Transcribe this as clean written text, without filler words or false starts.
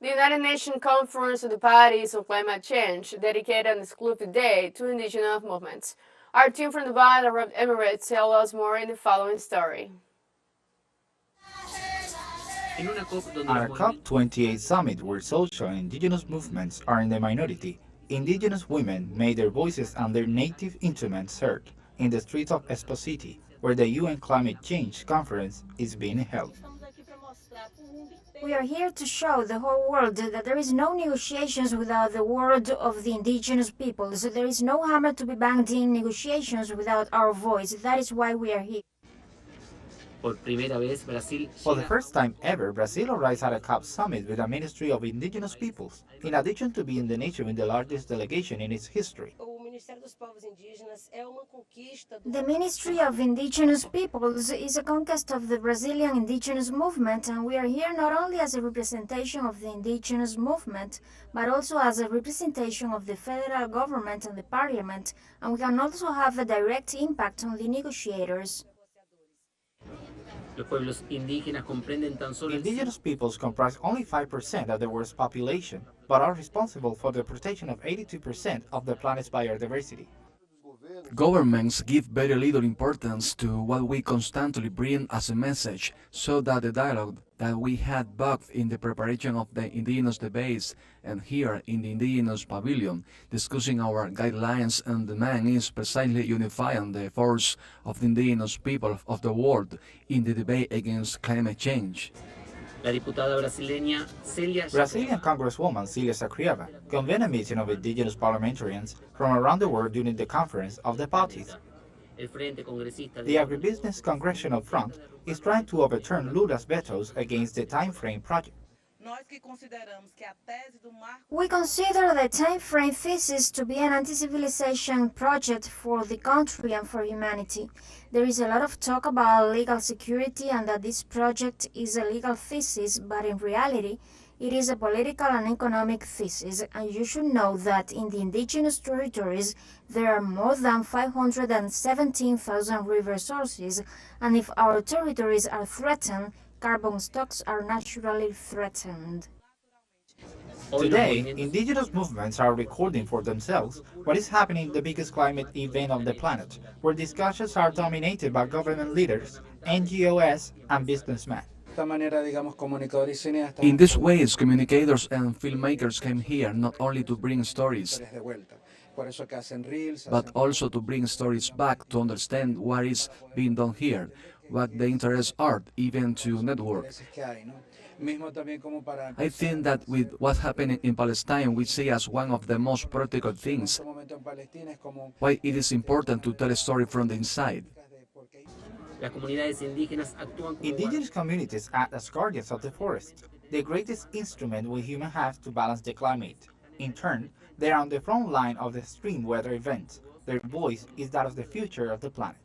The United Nations Conference of the Parties on Climate Change dedicated an exclusive day to indigenous movements. Our team from Dubai, the Arab Emirates, tell us more in the following story. At a COP28 summit where social and indigenous movements are in the minority, indigenous women made their voices and their native instruments heard in the streets of Expo City, where the UN Climate Change Conference is being held. We are here to show the whole world that there is no negotiations without the word of the indigenous peoples. There is no hammer to be banged in negotiations without our voice. That is why we are here. For the first time ever, Brazil arrives at a COP summit with a Ministry of Indigenous Peoples, in addition to being the nation with the largest delegation in its history. The Ministry of Indigenous Peoples is a conquest of the Brazilian indigenous movement, and we are here not only as a representation of the indigenous movement, but also as a representation of the federal government and the parliament, and we can also have a direct impact on the negotiators. Indigenous peoples comprise only 5% of the world's population, but are responsible for the protection of 82% of the planet's biodiversity. Governments give very little importance to what we constantly bring as a message, so that the dialogue that we had both in the preparation of the indigenous debates and here in the indigenous pavilion, discussing our guidelines and demand is precisely unifying the force of the indigenous people of the world in the debate against climate change. Brazilian Congresswoman Celia Sacrieva convened a meeting of indigenous parliamentarians from around the world during the conference of the parties. The Agribusiness Congressional Front is trying to overturn Lula's vetoes against the Time Frame project. We consider the time frame thesis to be an anti-civilization project for the country and for humanity. There is a lot of talk about legal security and that this project is a legal thesis, but in reality, it is a political and economic thesis, and you should know that in the indigenous territories there are more than 517,000 river sources, and if our territories are threatened, carbon stocks are naturally threatened. Today, indigenous movements are recording for themselves what is happening in the biggest climate event on the planet, where discussions are dominated by government leaders, NGOs, and businessmen. In this way, communicators and filmmakers came here not only to bring stories, but also to bring stories back to understand what is being done here, what the interests are, even to network. I think that with what happened in Palestine, we see as one of the most practical things why it is important to tell a story from the inside. Indigenous communities act as guardians of the forest, the greatest instrument we humans have to balance the climate. In turn, they are on the front line of the extreme weather events. Their voice is that of the future of the planet.